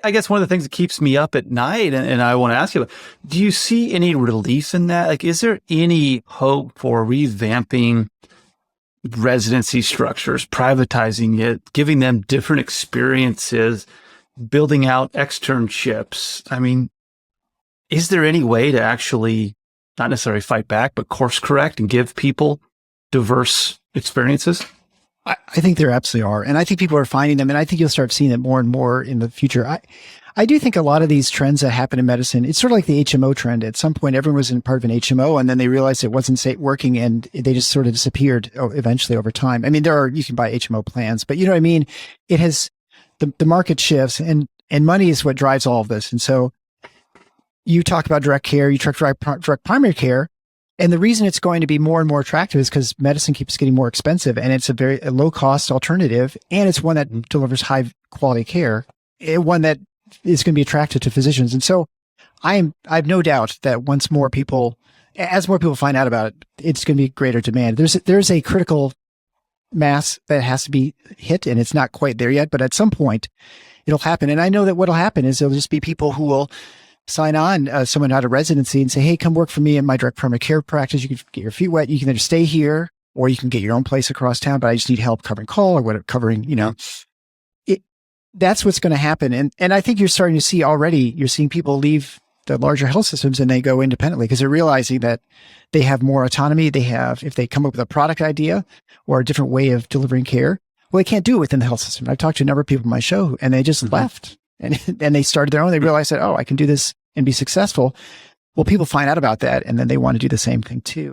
I guess one of the things that keeps me up at night, and I want to ask you, do you see any relief in that? Like, is there any hope for revamping residency structures, privatizing it, giving them different experiences, building out externships? I mean, is there any way to actually not necessarily fight back, but course correct and give people diverse experiences? I think there absolutely are. And I think people are finding them. And I think you'll start seeing it more and more in the future. I do think a lot of these trends that happen in medicine, it's sort of like the HMO trend. At some point, everyone was in part of an HMO, and then they realized it wasn't working, and they just sort of disappeared eventually over time. I mean, you can buy HMO plans, but you know what I mean? It has, the market shifts, and money is what drives all of this. And so you talk about direct care, you talk direct primary care. And the reason it's going to be more and more attractive is because medicine keeps getting more expensive, and it's a low cost alternative. And it's one that delivers high quality care, one that is going to be attractive to physicians. And so I have no doubt that as more people find out about it, it's going to be greater demand. There's a critical mass that has to be hit, and it's not quite there yet, but at some point it'll happen. And I know that what'll happen is there'll just be people who will sign on someone out of residency and say, hey, come work for me in my direct primary care practice. You can get your feet wet. You can either stay here or you can get your own place across town, but I just need help covering call or whatever, covering, that's what's going to happen. And I think you're starting to see already, you're seeing people leave the larger health systems and they go independently because they're realizing that they have more autonomy. If they come up with a product idea or a different way of delivering care, well, they can't do it within the health system. I've talked to a number of people on my show and they just left and they started their own. They realized that, I can do this and be successful. Well, people find out about that and then they want to do the same thing too.